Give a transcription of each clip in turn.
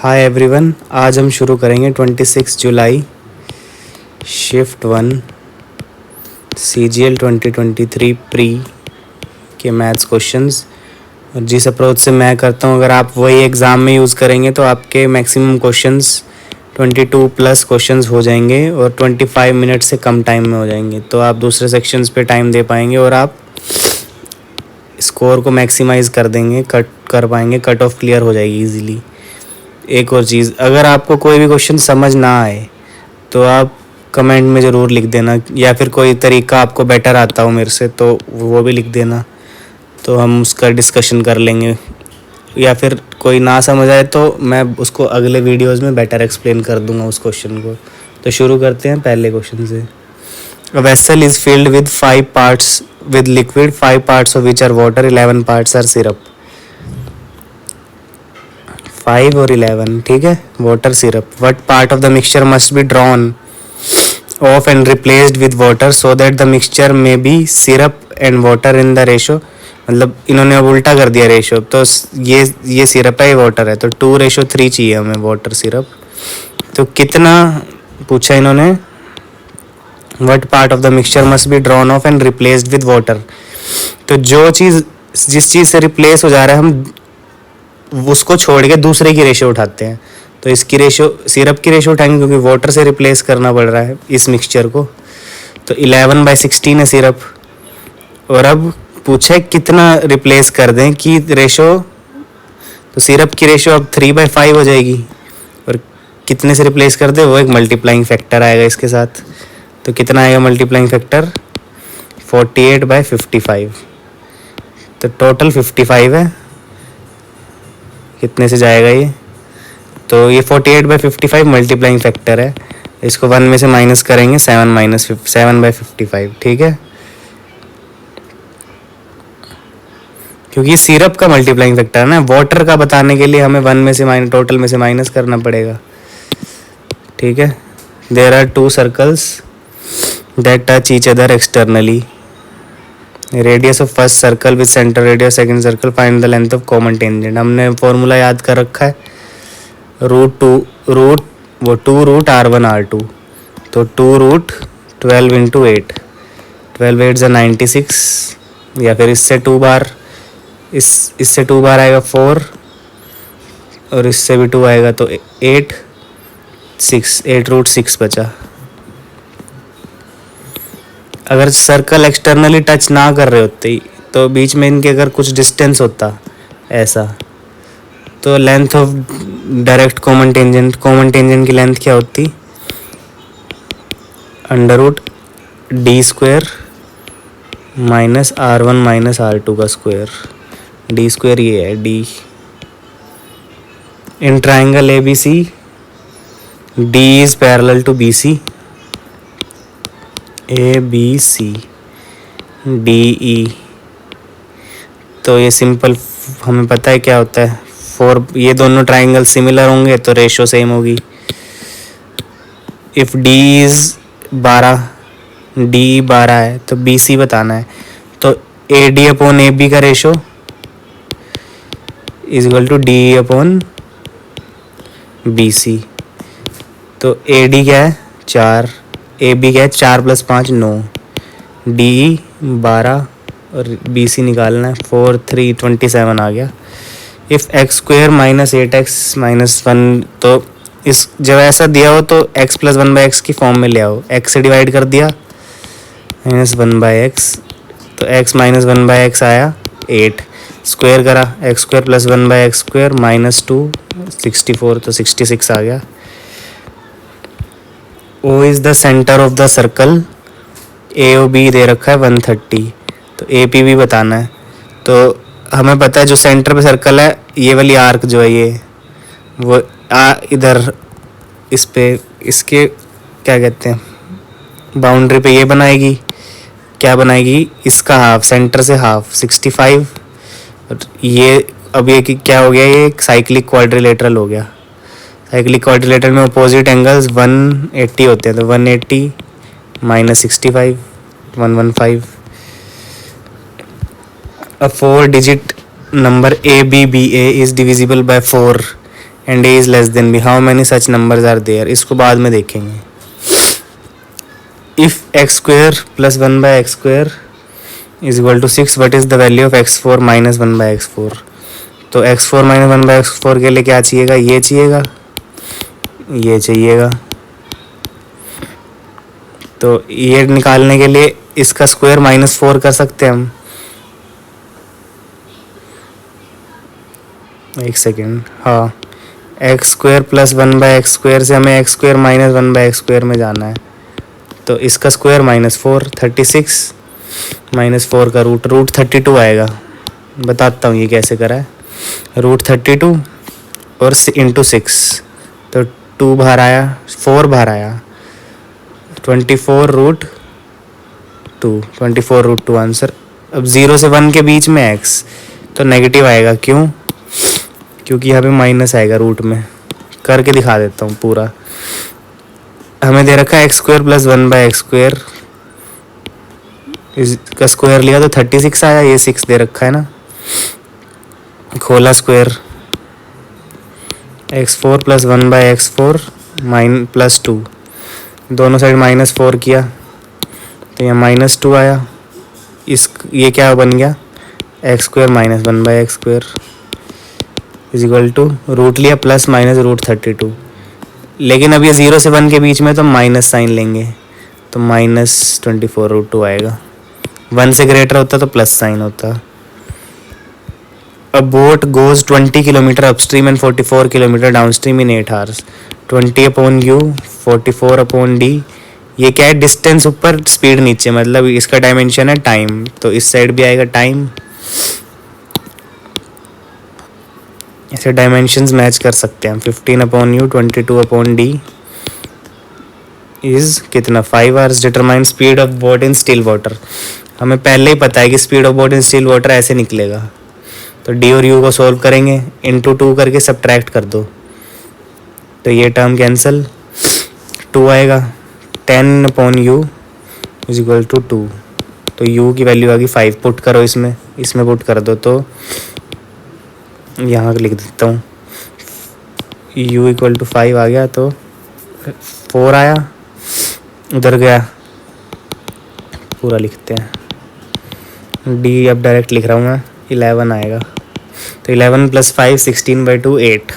Hi everyone, आज हम शुरू करेंगे 26 जुलाई शिफ्ट 1 CGL 2023 प्री के मैथ्स क्वेश्चंस। और जिस अप्रोच से मैं करता हूँ, अगर आप वही एग्ज़ाम में यूज़ करेंगे तो आपके मैक्सिमम क्वेश्चंस 22 प्लस क्वेश्चंस हो जाएंगे और 25 मिनट से कम टाइम में हो जाएंगे। तो आप दूसरे सेक्शंस पे टाइम दे पाएंगे और आप स्कोर को मैक्सिमाइज़ कर देंगे, कर पाएंगे, कट ऑफ क्लियर हो जाएगी इजीली। एक और चीज़, अगर आपको कोई भी क्वेश्चन समझ ना आए तो आप कमेंट में ज़रूर लिख देना, या फिर कोई तरीका आपको बेटर आता हो मेरे से तो वो भी लिख देना, तो हम उसका डिस्कशन कर लेंगे। या फिर कोई ना समझ आए तो मैं उसको अगले वीडियोस में बेटर एक्सप्लेन कर दूंगा उस क्वेश्चन को। तो शुरू करते हैं पहले क्वेश्चन से। A vessel is filled with 5 parts with liquid, 5 parts of which are water, 11 parts are syrup. 5 और 11, ठीक है, water syrup. What part of the mixture must be drawn off and replaced with water so that the mixture may be syrup and water in the ratio. मतलब इन्होंने अब उल्टा कर दिया ratio, तो ये सिरप है, ये वाटर है, तो 2:3 चाहिए हमें वाटर सिरप। तो कितना पूछा इन्होंने, what part of the mixture must be drawn off and replaced with water. तो जिस चीज़ से रिप्लेस हो जा रहा है हम उसको छोड़ के दूसरे की रेशो उठाते हैं। तो इसकी रेशो, सिरप की रेशो उठाएंगे क्योंकि वाटर से रिप्लेस करना पड़ रहा है इस मिक्सचर को। तो 11/16 है सिरप। और अब पूछा है कितना रिप्लेस कर दें कि रेशो, तो सिरप की रेशो अब 3/5 हो जाएगी। और कितने से रिप्लेस कर दे, वो एक मल्टीप्लाइंग फैक्टर आएगा इसके साथ। तो कितना आएगा मल्टीप्लाइंग फैक्टर, 48/55। तो टोटल 55 है। कितने से जाएगा ये, तो ये 48/55 मल्टीप्लाइंग फैक्टर है। इसको 1 में से माइनस करेंगे, 7/55, ठीक है, क्योंकि ये सिरप का मल्टीप्लाइंग फैक्टर है ना। वाटर का बताने के लिए हमें 1 में से माइनस, टोटल में से माइनस करना पड़ेगा, ठीक है। There are 2 circles that touch each other externally, radius of first circle with centre radius second circle, find the length of common tangent. हमने फॉर्मूला याद कर रखा है, रूट r1 r2। तो 2√12 × 8, 12 8 96, या फिर इससे 2 बार, इससे 2 बार आएगा 4, और इससे भी 2 आएगा तो 8 √6 बचा। अगर सर्कल एक्सटर्नली टच ना कर रहे होते तो बीच में इनके अगर कुछ डिस्टेंस होता ऐसा, तो length of direct common tangent की लेंथ क्या होती, √d² minus r1 minus r2 का स्क्वायर। d² ये है, d। In triangle ABC D is parallel to BC, ABC DE। तो ये सिंपल हमें पता है क्या होता है, 4, ये दोनों ट्राइंगल सिमिलर होंगे तो रेशो सेम होगी। इफ़ D इज़ 12, D 12 है तो BC बताना है, तो AD/AB का ratio is equal to DE/BC। तो AD क्या है 4, AB क्या है 4 + 5 9, DE 12 और BC निकालना है 4 3 27 आ गया। इफ़ x² - 8x - 1, तो इस जब ऐसा दिया हो तो x + 1/x की फॉर्म में ले आओ। x से डिवाइड कर दिया, -1/x, तो x - 1/x आया 8, स्क्वायर करा, x² + 1/x² -2 64, तो 66 आ गया। O is the centre of the circle, AOB दे रखा है 130, तो AP भी बताना है। तो हमें पता है जो सेंटर पे सर्कल है, ये वाली आर्क जो है ये, वो इधर इस पे, इसके क्या कहते हैं, बाउंड्री पे ये बनाएगी, क्या बनाएगी, इसका हाफ, सेंटर से हाफ 65। और ये अब ये क्या हो गया, ये साइक्लिक क्वाड्रिलेटरल हो गया। साइक्लिक क्वाड्रिलेटरल में अपोजिट एंगल्स 180 होते हैं, तो 180 - 65 115। A 4-digit number ABBA is divisible by 4 and a is less than b, how many such numbers are there, इसको बाद में देखेंगे. If x square plus 1/x² is equal to 6, what is the value of x4 minus 1/x4. तो x4 minus 1/x4 के लिए क्या चाहिएगा, ये चाहिएगा, ये चाहिएगा. तो ये निकालने के लिए इसका स्क्वायर -4 कर सकते हैं हम. एक सेकेंड, हाँ, x² प्लस 1/x² से हमें x² माइनस 1/x² में जाना है. तो इसका स्क्वायर -4, 36 -4 का रूट 32 आएगा. बताता हूँ ये कैसे करा है. रूट 32 और इंटू 6, तो 2 बाहर आया, 4 बाहर आया, 24√2 आंसर. अब 0 से 1 के बीच में x, तो नेगेटिव आएगा. क्यों? क्योंकि यहाँ पे माइनस आएगा रूट में. करके दिखा देता हूँ पूरा. हमें दे रखा है x² प्लस 1/x², इसका स्क्वायर लिया तो 36 आया. ये 6 दे रखा है ना, खोला square. x4 plus 1/x4 plus 2, दोनों साइड -4 किया तो यहाँ -2 आया. ये क्या बन गया, x² minus 1/x² is equal to root लिया प्लस माइनस √32. लेकिन अब ये 0 से 1 के बीच में तो माइनस साइन लेंगे, तो -24√2 आएगा. 1 से ग्रेटर होता तो प्लस साइन होता. अ boat goes 20 kilometre upstream and 44 kilometre downstream in 8 hours. 20/u, 44/d. ये क्या है, डिस्टेंस ऊपर स्पीड नीचे, मतलब इसका डायमेंशन है टाइम. तो इस साइड भी आएगा टाइम. ऐसे डायमेंशंस मैच कर सकते हैं. 15/u, 22/d इज कितना, 5 hours. Determine speed of boat in still water. हमें पहले ही पता है कि speed of boat in still water ऐसे निकलेगा. तो d और u को सोल्व करेंगे, इंटू 2 करके सब्ट्रैक्ट कर दो, तो ये टर्म कैंसिल, 2 आएगा. 10/u is equal to 2. तो u की वैल्यू आ गई 5. पुट करो इसमें पुट कर दो, तो यहाँ लिख देता हूँ, u इक्वल टू 5 आ गया. तो 4 आया, उधर गया, पूरा लिखते हैं. d अब डायरेक्ट लिख रहा हूँ मैं, 11 आएगा. तो 11 plus 5, 16/2, 8.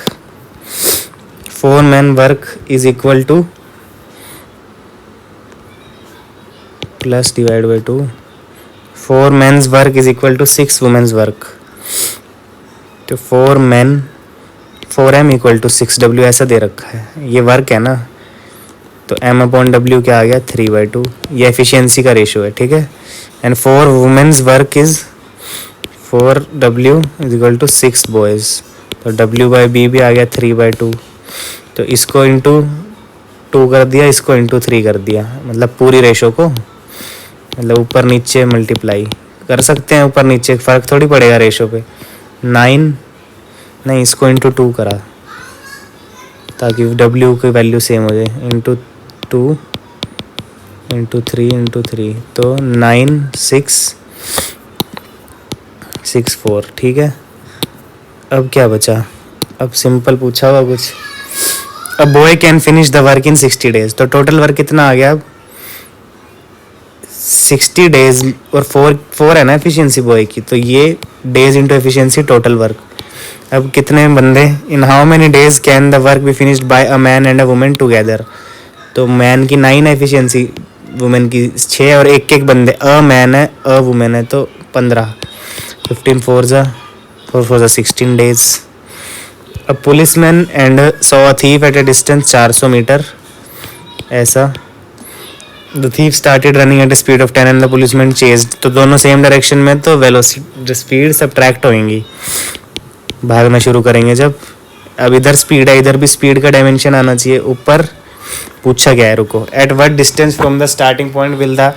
4 man work is equal to plus divide by 2. 4 men's work is equal to 6 women's work. तो 4m इक्वल टू 6w ऐसा दे रखा है. ये वर्क है ना, तो m/w क्या आ गया, 3/2. ये एफिशिएंसी का रेशो है, ठीक है. And 4 women's work is 4w is equal to 6 boys. तो w/b भी आ गया 3/2. तो इसको इंटू 2 कर दिया, इसको इंटू 3 कर दिया, मतलब पूरी रेशो को, मतलब ऊपर नीचे मल्टीप्लाई कर सकते हैं. ऊपर नीचे फ़र्क थोड़ी पड़ेगा रेशो पे. 9 नहीं, इसको इंटू 2 करा ताकि w की वैल्यू सेम हो जाए. इंटू 2 इंटू 3 इंटू 3, तो 9 6 6 4. ठीक है. अब क्या बचा, अब सिंपल पूछा हुआ कुछ. अब boy can finish the work in 60 days. तो टोटल वर्क कितना आ गया, अब 60 डेज और 4 है ना एफिशिएंसी बॉय की, तो ये days into efficiency total work. अब कितने बंदे, in how many days can the work be finished by a man and a woman together. तो मैन की 9 एफिशिएंसी, वुमेन की 6, और एक बंदे, अ मैन है अ वुमेन है, तो 15. 15 4 16 days. A policeman and saw a thief at a distance 400 metre. As the thief started running at a speed of 10 and the policeman chased. तो दोनों सेम डायरेक्शन में, तो वेलोसिटी स्पीड सब्ट्रैक्ट होंगी, भागना शुरू करेंगे जब. अब इधर स्पीड है, इधर भी स्पीड का डायमेंशन आना चाहिए. ऊपर पूछा गया है, रुको. At what distance from the starting point will the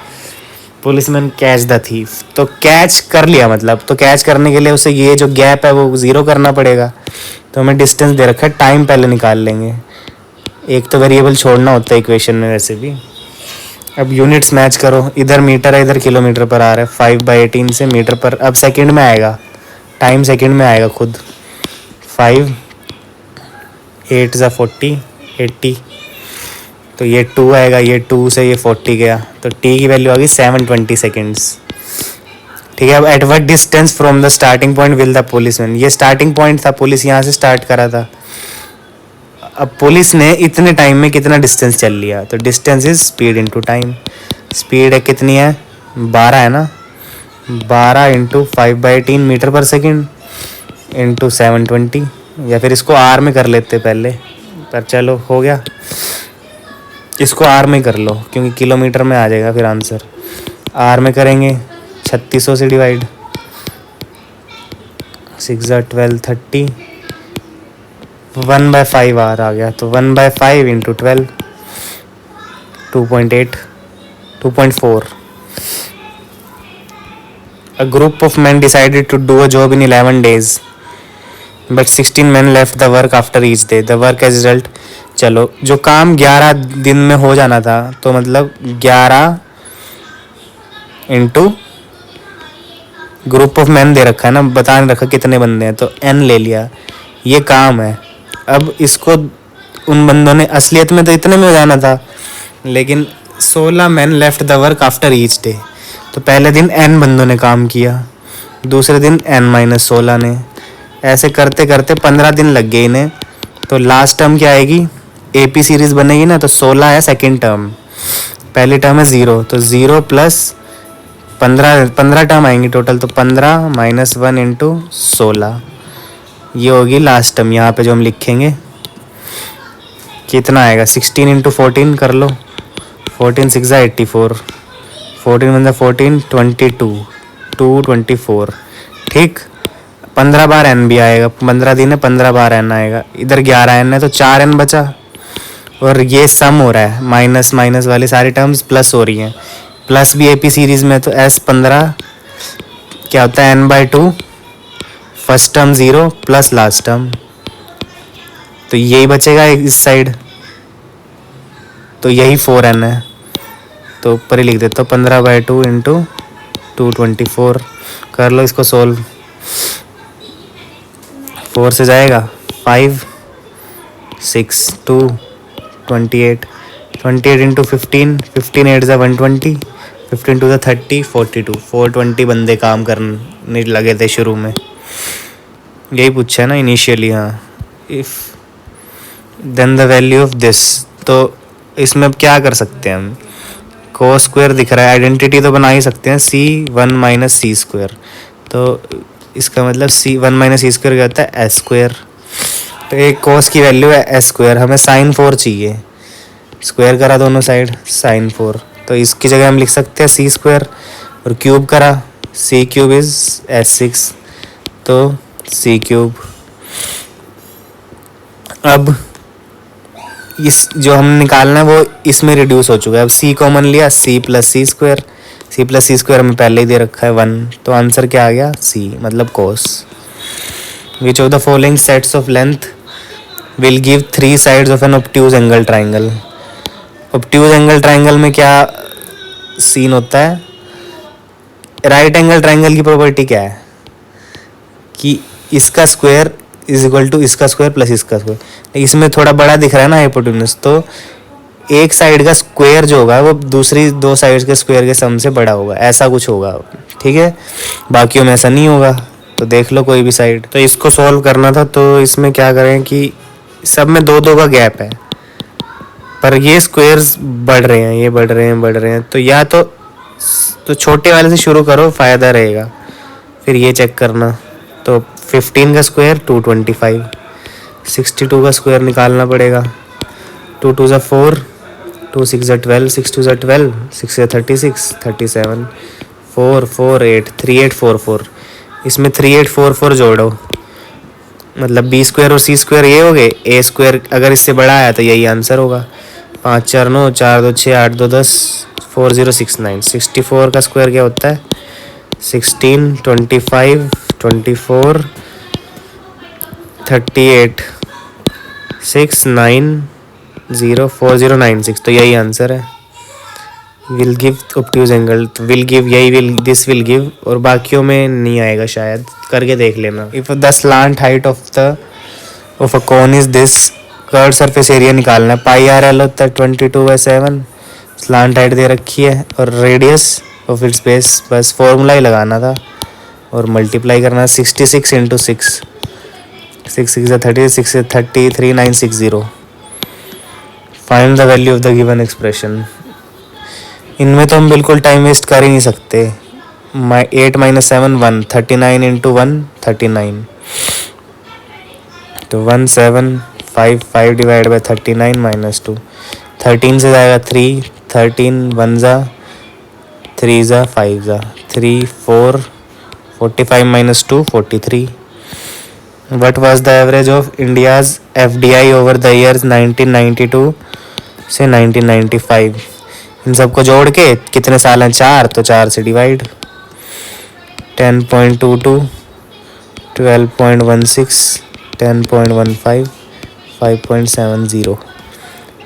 policeman catch the thief. तो कैच कर लिया, मतलब तो कैच करने के लिए उसे ये जो गैप है वो 0 करना पड़ेगा. तो हमें डिस्टेंस दे रखा है, टाइम पहले निकाल लेंगे. एक तो वेरिएबल छोड़ना होता है इक्वेशन में वैसे भी. अब यूनिट्स मैच करो, इधर मीटर है, इधर किलोमीटर पर आ रहा है. 5/18 से मीटर पर, अब सेकंड में आएगा, टाइम सेकंड में आएगा खुद. 5 8 ज़ा 40 80, तो ये 2 आएगा, ये 2 से ये 40 गया, तो t की वैल्यू आ गई 720 सेकेंड्स। ठीक है, अब at what distance from the starting point will the policeman, ये स्टार्टिंग पॉइंट था, पुलिस यहाँ से स्टार्ट करा था। अब पुलिस ने इतने टाइम में कितना डिस्टेंस चल लिया, तो distance is speed into time. Speed है कितनी है, 12 है ना, 12 इंटू 5/18 मीटर पर सेकेंड इंटू 720, या फिर इसको आर में कर लेते पहले, पर चलो हो गया, इसको आर में कर लो क्योंकि किलोमीटर में आ जाएगा फिर आंसर। आर में करेंगे 3600 से डिवाइड, 6 12 30, 1/5 आर आ गया, तो 1/5 into 12 2.8 2.4। A group of men decided to do a job in 11 days, but 16 men left the work after each day. The work as result, चलो जो काम 11 दिन में हो जाना था, तो मतलब 11 into group of man they रखा है ना, बता नहीं रखा कितने बंदे हैं, तो n ले लिया, ये काम है। अब इसको उन बंदों ने, असलियत में तो इतने में हो जाना था, लेकिन 16 man left the work after each day, तो पहले दिन n बंदों ने काम किया, दूसरे दिन n-16 ने, ऐसे करते करते 15 दिन लग गए इन्हें। तो लास्ट टर्म क्या आएगी, AP सीरीज बनेगी ना, तो 16 है सेकेंड टर्म, पहली टर्म है 0, तो 0 प्लस 15 टर्म आएंगी टोटल, तो 15 - 1 इंटू 16, ये होगी लास्ट टर्म। यहाँ पे जो हम लिखेंगे कितना आएगा, 16 इंटू 14 कर लो, 14 6 84, 14 1 14 22 224। ठीक, 15 बार n भी आएगा, 15 दिन है, 15 बार n आएगा, इधर 11 n है तो 4 n बचा, और ये सम हो रहा है, माइनस माइनस वाली सारी टर्म्स प्लस हो रही हैं, प्लस भी AP सीरीज में, तो S15 क्या होता है, n/2, first term 0 plus last term, तो यही बचेगा इस साइड, तो यही 4n है, तो ऊपर ही लिख देता हूँ 15/2 इंटू 224। कर लो इसको सोल्व, 4 से जाएगा 5 6 2 28, 28 इंटू 15, 15 8 120, 15 2 30 42, 420 बंदे काम करने लगे थे शुरू में, यही पूछा है ना इनिशियली। हाँ, if then the value of this, तो इसमें अब क्या कर सकते हैं हम, cos स्क्वायर दिख रहा है, आइडेंटिटी तो बना ही सकते हैं, C1 - C स्क्वायर, तो इसका मतलब C1 - C स्क्वायर क्या होता है, S स्क्वायर, तो एक cos की वैल्यू है S स्क्वायर, हमें sin 4 चाहिए, स्क्वायर करा दोनों साइड sin 4, तो इसकी जगह हम लिख सकते हैं C स्क्वायर, और क्यूब करा, C क्यूब इज S6, तो C क्यूब। अब इस जो हम निकालना है वो इसमें रिड्यूस हो चुका है, अब C कॉमन लिया, C + C square, C + C square हमें पहले ही दे रखा है 1, तो आंसर क्या आ गया, C मतलब cos। Which of the following sets of length will give 3 sides of an obtuse angle triangle. Obtuse angle triangle में क्या सीन होता है, राइट एंगल ट्राइंगल की प्रॉपर्टी क्या है कि इसका स्क्वायर इज इक्वल टू इसका स्क्वायर प्लस इसका स्क्वायर, इसमें थोड़ा बड़ा दिख रहा है ना हाइपोटेन्यूज, तो एक साइड का स्क्वायर जो होगा वो दूसरी 2 साइड्स के स्क्वायर के सम से बड़ा होगा, ऐसा कुछ होगा, ठीक है, बाकियों में ऐसा नहीं होगा, तो देख लो कोई भी साइड। तो इसको सॉल्व करना था, तो इसमें क्या करें कि सब में 2 2 का गैप है, पर ये स्क्वायर्स बढ़ रहे हैं, ये बढ़ रहे हैं, तो या तो छोटे वाले से शुरू करो, फ़ायदा रहेगा, फिर ये चेक करना। तो 15 का स्क्वायर 225, 62 का स्क्वायर निकालना पड़ेगा, 2 2 = 4, 2 6 = 12, 6 2 = 12, 6 से 36 37, 4 4 8 3844, इसमें 3844 जोड़ो, मतलब B स्क्वायर और C स्क्वायर ये हो गए, A स्क्वायर अगर इससे बड़ा आया तो यही आंसर होगा, 5 4 9 4 2 6 8 2 10 4069। 64 का स्क्वायर क्या होता है, 16 25 24 38 6 9 0 4096, तो यही आंसर है। विल गिव ऑब्ट्यूज एंगल, तो विल गिव यही विल, दिस विल गिव, और बाकियों में नहीं आएगा शायद, करके देख लेना। If the slant height of a cone is this curve surface area निकालना है। पाई आर एल होता है 22/7, स्लांट हाइट दे रखी है और रेडियस और फिर स्पेस, बस फॉर्मूला ही लगाना था और मल्टीप्लाई करना है 66 into 6, 6 6 30, 6 30, 3960। Find the value of the given expression. इनमें तो हम बिल्कुल टाइम वेस्ट कर ही नहीं सकते। 8 - 7 1, 39 इंटू 1 39, तो 1755 5 डिवाइड बाई 39 माइनस 2, 13 से जाएगा 3, 13 1 जा 3 जा 5 जा 3 4, 45 minus 2 43। What was the average of India's FDI over the years 1992 से 1995। इन सबको जोड़ के कितने साल हैं? 4, तो 4 से डिवाइड। 10.22, 12.16, 10.15, 5.70।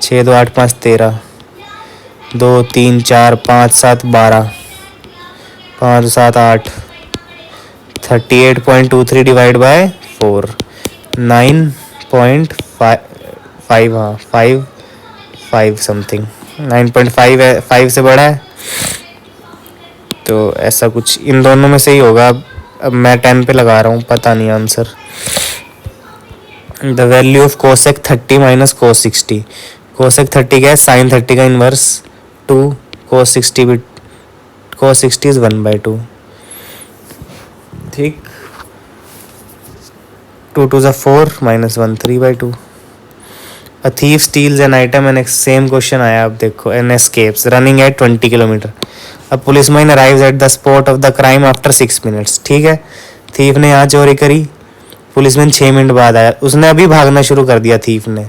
6 2 8 5 13, 2 3 4 5 7 12, 5 7 8, 38.23 डिवाइड बाय 4, 9.5 हाँ 5 समथिंग, 9.5 है, 5 से बड़ा है, तो ऐसा कुछ इन दोनों में से ही होगा। अब मैं 10 पे लगा रहा हूँ, पता नहीं answer. The value of cosec 30 minus cos 60। Cosec 30 क्या है? साइन 30 का इन्वर्स 2, कोस 60 भी, कोस 60 इज 1/2। ठीक, 2 2 4 minus 1 3/2। A thief steals an item and same question आया। अब देखो, and escapes running at 20 kilometre. अब policeman arrives at the spot of the crime after 6 minutes। ठीक है, थीफ ने यहाँ चोरी करी, पुलिसमैन 6 मिनट बाद आया, उसने अभी भागना शुरू कर दिया थीफ ने।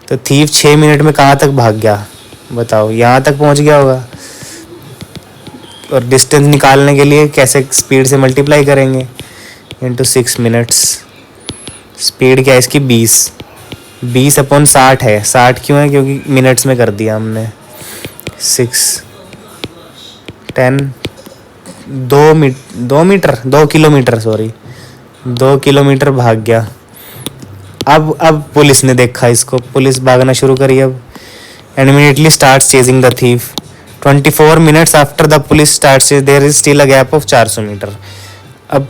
तो थीफ 6 मिनट में कहाँ तक भाग गया बताओ? यहाँ तक पहुँच गया होगा। और डिस्टेंस निकालने के लिए कैसे स्पीड से मल्टीप्लाई करेंगे? Into 6 minutes. स्पीड क्या है इसकी? 20/60 है। 60 क्यों है? क्योंकि मिनट्स में कर दिया हमने। 6 10 2 किलोमीटर सॉरी 2 किलोमीटर भाग गया। अब पुलिस ने देखा इसको, पुलिस भागना शुरू करी अब। And immediately starts chasing the thief. 24 minutes after the police starts there is still a gap of 400 metres. अब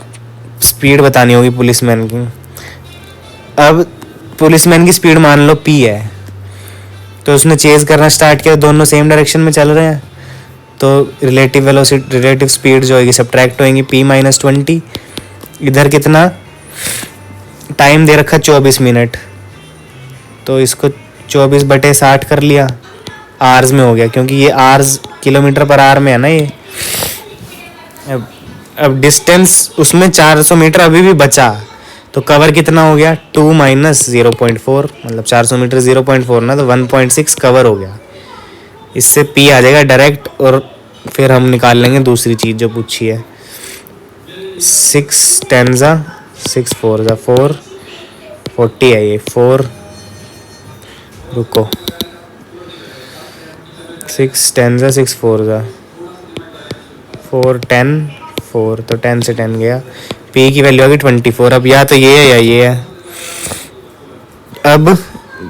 स्पीड बतानी होगी पुलिसमैन की। अब पुलिसमैन की स्पीड मान लो P है, तो उसने चेज करना स्टार्ट किया, दोनों सेम डायरेक्शन में चल रहे हैं, तो रिलेटिव वेलोसिटी, रिलेटिव स्पीड जो होगी सब्ट्रैक्ट होएंगी। P - 20। इधर कितना टाइम दे रखा? 24 मिनट, तो इसको 24/60 कर लिया, आवर्स में हो गया, क्योंकि ये आवर्स किलोमीटर पर आवर में है ना ये। अब डिस्टेंस उसमें 400 मीटर अभी भी बचा, तो कवर कितना हो गया? 2 - 0.4, मतलब 400 मीटर 0.4 ना, तो 1.6 कवर हो गया। इससे P आ जाएगा डायरेक्ट, और फिर हम निकाल लेंगे दूसरी चीज़ जो पूछी है। 6 10 जा 6 4 जा 4 40 है ये 4, रुको 6 10 जा 6 4 जा 4 10 4, तो 10 से 10 गया। P की वैल्यू आ गई 24। अब या तो ये है या ये है। अब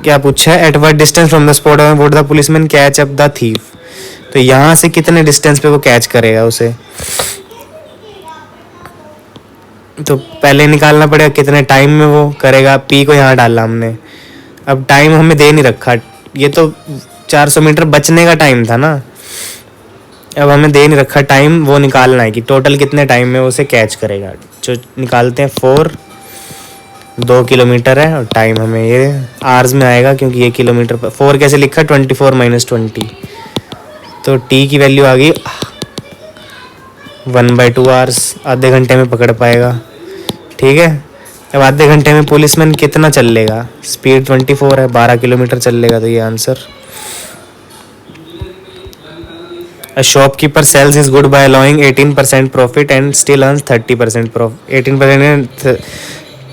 क्या पूछा है? At what distance from the spot would the policeman catch up the thief. तो यहाँ से कितने डिस्टेंस पे वो कैच करेगा उसे, तो पहले निकालना पड़ेगा कितने टाइम में वो करेगा। P को यहाँ डाला हमने। अब टाइम हमें दे नहीं रखा, ये तो 400 मीटर बचने का टाइम था ना, अब हमें दे नहीं रखा टाइम, वो निकालना है कि टोटल कितने टाइम में उसे कैच करेगा। जो निकालते हैं 4, 2 किलोमीटर है, और टाइम हमें ये आवर्स में आएगा, क्योंकि ये किलोमीटर पर 4 कैसे लिखा? 24 - 20, तो T की वैल्यू आ गई 1/2 आवर्स। आधे घंटे में पकड़ पाएगा। ठीक है, अब आधे घंटे में पुलिसमैन कितना चल लेगा? स्पीड 24 है, 12 किलोमीटर चल लेगा, तो ये answer. A shopkeeper sells his good by allowing 18% profit and still earns 30% profit. 18%,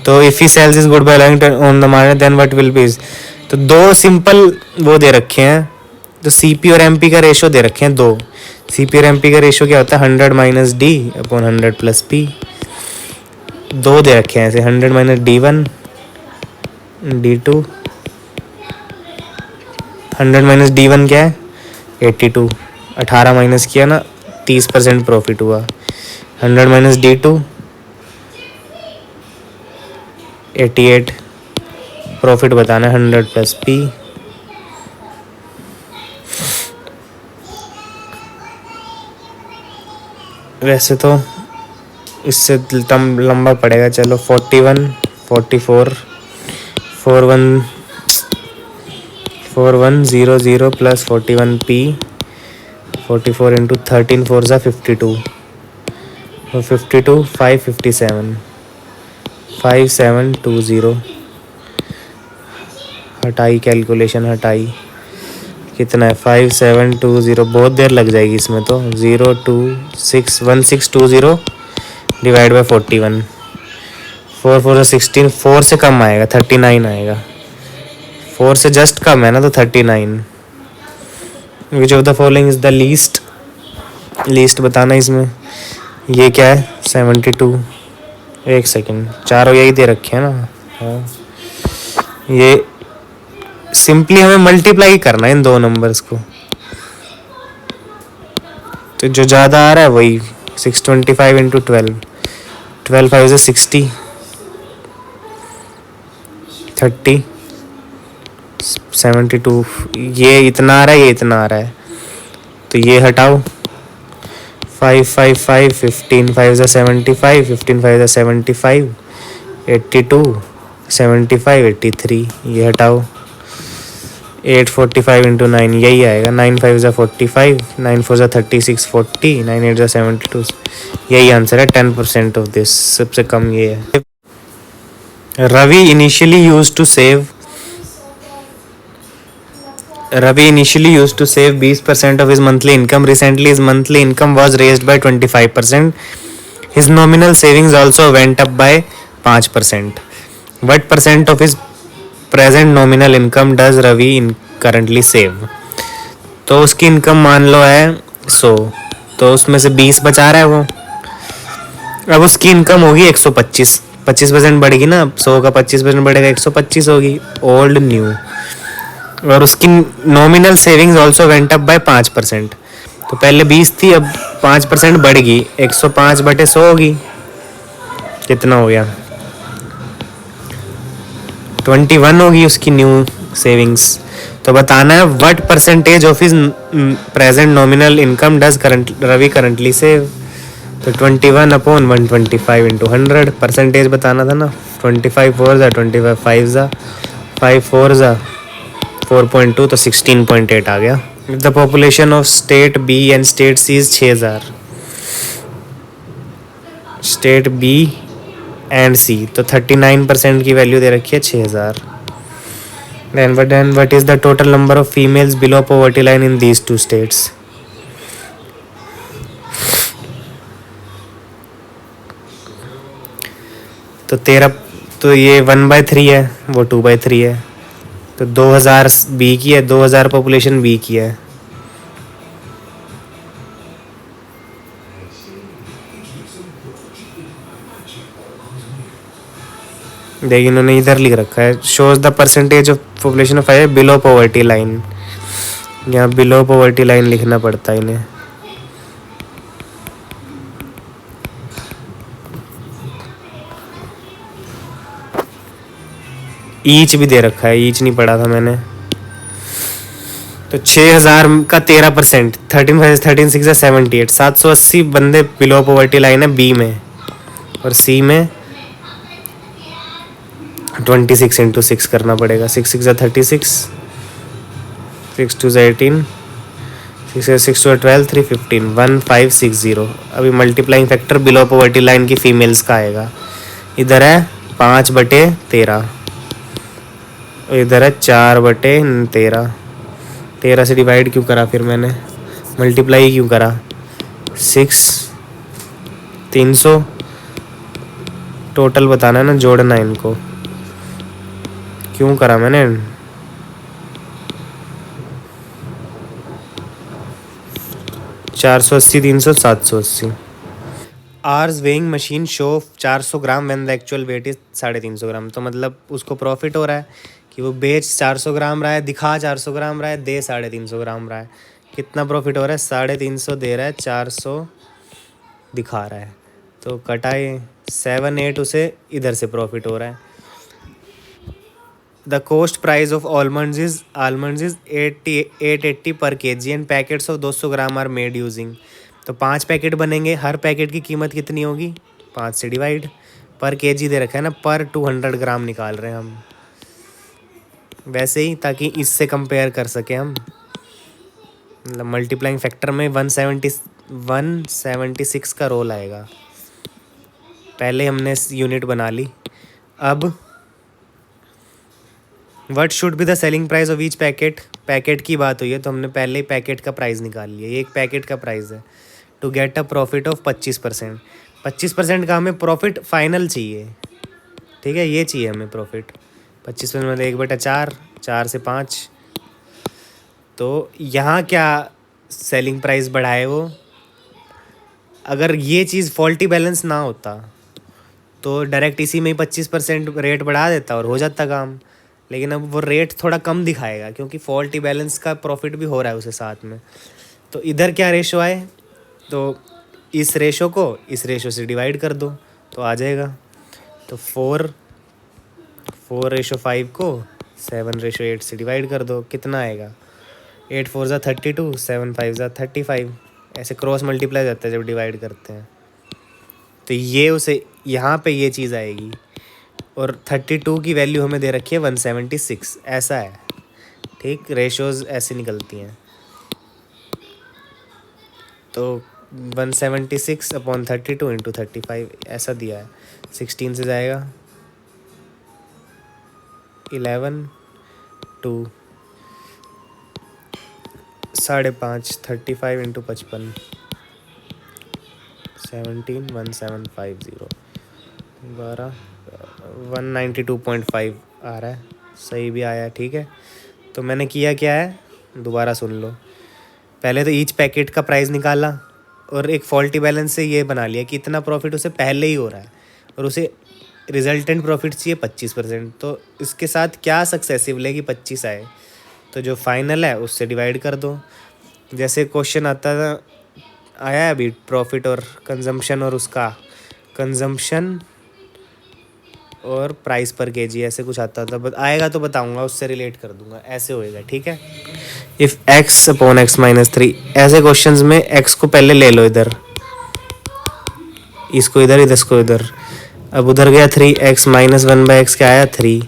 तो if he sells his good by allowing on the market then what will be? तो दो सिंपल वो दे रखे हैं, तो CP और MP का रेशो दे रखे हैं 2। CP और MP का रेशो क्या होता है? 100 - D अपॉन 100 + P। 2 दे रखे हैं ऐसे, 100 - D1 D2 100 माइनस D1 क्या है 82, 18 माइनस किया ना 30% प्रॉफिट हुआ। 100 माइनस D2 88, प्रॉफिट बताना है 100 प्लस P। वैसे तो इससे लंबा पड़ेगा, चलो 41, 44, 4100 प्लस 41P, 44 इंटू 13 4 ज़ा 52, 52 557, 5720। हटाई कैलकुलेशन हटाई, कितना है 5720, बहुत देर लग जाएगी इसमें तो। 0261620 डिवाइड बाई 41, 4 4 16, 4 से कम आएगा 39 आएगा, 4 से जस्ट कम है ना तो 39। विच of the following is the least बताना इसमें। ये क्या है 72, एक सेकेंड, चारों यही दे रखे हैं ना। हाँ, ये सिंपली हमें मल्टीप्लाई करना है इन दो नंबर्स को, तो जो ज़्यादा आ रहा है वही 625 इंटू 12, 12 5 से 60, 30, 72। ये इतना आ रहा है, ये इतना आ रहा है, तो ये हटाओ। 5 5 5, 15 5 से 75, 15 5 से 75, 82, 75 83, ये हटाओ। 845 इंटू 9 यही आएगा। 9 5 ज़ा 45, 9 4 ज़ा 36 40, 9 8 ज़ा 72, यही आंसर है। 10% ऑफ दिस, सबसे कम ये है। Ravi initially used to save 20% of his monthly income. Recently his monthly income was raised by 25%. His nominal savings also went up by 5%. What percent of his present nominal income does Ravi currently save? तो उसकी income मान लो है 100, तो उसमें से 20 बचा रहा है वो। अब उसकी इनकम होगी 125, 25% बढ़ेगी ना, 100 का 25% बढ़ेगा 125 होगी, ओल्ड न्यू। और उसकी nominal savings also went up by 5%। तो पहले 20 थी, अब 5% बढ़ गई, 105/100 होगी। कितना हो गया 21 होगी उसकी न्यू सेविंग्स। तो बताना है what percentage of his present nominal income does Ravi currently save. तो 21/125 इंटू 100 परसेंटेज बताना था ना। 25 4 ज़ा 25 5 ज़ा 5 4 ज़ा 4.2, तो 16.8 आ गया। The population of state B and state C is 6000। State B and C, तो 39% की वैल्यू दे रखी है 6000। Then what is the total number of females below poverty line in these two states? तो 13, तो ये 1/3 है, वो 2/3 है, तो 2000 बी की है, 2000 पॉपुलेशन बी की है। देखिए इन्होंने इधर लिख रखा है, shows the percentage of population of है बिलो पॉवर्टी लाइन। यहाँ बिलो पॉवर्टी लाइन लिखना पड़ता है इन्हें। ईच भी दे रखा है, ईच नहीं पढ़ा था मैंने। तो 6000 का 13%, 13 6 78, 780 बंदे बिलो पॉवर्टी लाइन है बी में, और सी में 26 इंटू 6 करना पड़ेगा। 6 6 36, 6 2 18, 6 2 12, 3 15, 1560। अभी multiplying factor below poverty line की फीमेल्स का आएगा। इधर है 5/13, इधर है 4/13। 13 से डिवाइड क्यों करा फिर मैंने, मल्टीप्लाई क्यों करा। 6 300 टोटल बताना है ना, जोड़ना है इनको। क्यों करा मैंने, 480 300 780। Ours weighing machine show 400 gram when the actual weight is 350 gram. तो मतलब उसको प्रॉफिट हो रहा है कि वो बेच 400 ग्राम रहा है, दिखा 400 ग्राम रहा है, दे 350 ग्राम रहा है। कितना प्रॉफिट हो रहा है? 350 दे रहा है, 400 दिखा रहा है, तो कटाए 7-8 उसे इधर से प्रॉफिट हो रहा है। The cost price of almonds is 880 per kg and packets of 200 gram are made using. तो 5 पैकेट बनेंगे, हर पैकेट की कीमत कितनी होगी? 5 से डिवाइड, पर केजी दे रखा है ना, पर 200 ग्राम निकाल रहे हैं हम, वैसे ही ताकि इससे कंपेयर कर सकें हम। मतलब मल्टीप्लाइंग फैक्टर में 176 का रोल आएगा। पहले हमने यूनिट बना ली। अब what should be the selling price of each packet? Packet की बात हुई है तो हमने पहले ही पैकेट का प्राइस निकाल लिया। ये एक पैकेट का प्राइस है। To get a profit of 25%। 25% का हमें प्रॉफिट फाइनल चाहिए, ठीक है, ये चाहिए हमें प्रॉफिट। 25% मतलब 1/4, 4 से 5। तो यहाँ क्या सेलिंग प्राइस बढ़ाए वो? अगर ये चीज़ फॉल्टी बैलेंस ना होता तो डायरेक्ट इसी में ही 25% रेट बढ़ा देता और हो जाता काम। लेकिन अब वो रेट थोड़ा कम दिखाएगा क्योंकि फॉल्टी बैलेंस का प्रॉफिट भी हो रहा है उसे साथ में। तो इधर क्या रेशो आए? तो इस रेशो को इस रेशो से डिवाइड कर दो तो आ जाएगा। तो 4:5 को 7:8 से डिवाइड कर दो, कितना आएगा? 8 4 ज़ा 32, 7 5 ज़ा 35। ऐसे क्रॉस मल्टीप्लाई जाता है जब डिवाइड करते हैं। तो ये उसे यहाँ पे ये चीज़ आएगी। और 32 की वैल्यू हमें दे रखी है 176, ऐसा है, ठीक। रेशोज़ ऐसे निकलती हैं। तो 176/32 × 35 ऐसा दिया है। 16 से जाएगा 11 2 5.5 35 × 55 17 1750 12 192.5 आ रहा है, सही भी आया, ठीक है। तो मैंने किया क्या है, दोबारा सुन लो। पहले तो ईच पैकेट का प्राइस निकाला और एक फॉल्टी बैलेंस से ये बना लिया कि इतना प्रॉफिट उसे पहले ही हो रहा है और उसे रिजल्टेंट प्रॉफिट चाहिए 25%। तो इसके साथ क्या सक्सेसिव लेगी 25 आए, तो जो फाइनल है उससे डिवाइड कर दो। जैसे क्वेश्चन आता था, आया है अभी, प्रॉफिट और कंजम्पशन और उसका कंजम्पशन और प्राइस पर केजी, ऐसे कुछ आता था। आएगा तो बताऊंगा, उससे रिलेट कर दूंगा, ऐसे होएगा, ठीक है। इफ़ x/x-3, ऐसे क्वेश्चंस में x को पहले ले लो इधर, इसको इधर, इसको इधर। अब उधर गया 3x - 1/x, क्या आया 3।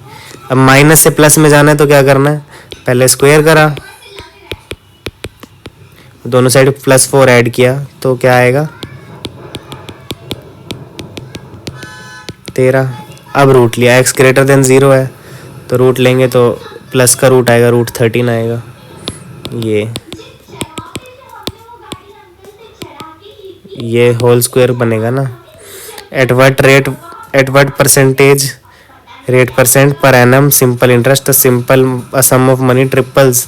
अब माइनस से प्लस में जाना है तो क्या करना है, पहले स्क्वायर करा, दोनों साइड +4 ऐड किया तो क्या आएगा 13। अब रूट लिया, x > 0 है तो रूट लेंगे तो प्लस का रूट आएगा, √13 आएगा। ये होल स्क्वायर बनेगा ना। At what percentage rate % per annum simple interest a sum of money triples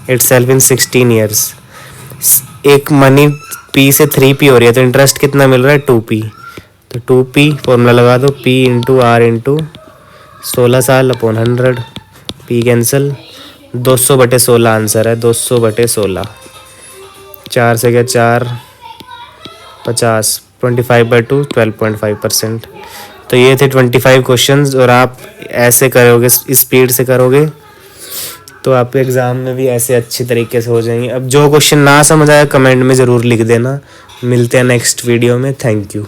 itself in 16 years। एक मनी P से 3P हो रही है तो इंटरेस्ट कितना मिल रहा है 2P। तो 2P फॉर्मूला लगा दो, P × R × 16 साल / 100, P कैंसिल, 200/16 आंसर है, 200/16। 4 से क्या 4 50, 25/2 12.5%। तो ये थे 25 क्वेश्चंस। और आप ऐसे करोगे, स्पीड से करोगे तो आपके एग्ज़ाम में भी ऐसे अच्छी तरीके से हो जाएंगे। अब जो क्वेश्चन ना समझ आया कमेंट में ज़रूर लिख देना। मिलते हैं नेक्स्ट वीडियो में। Thank you.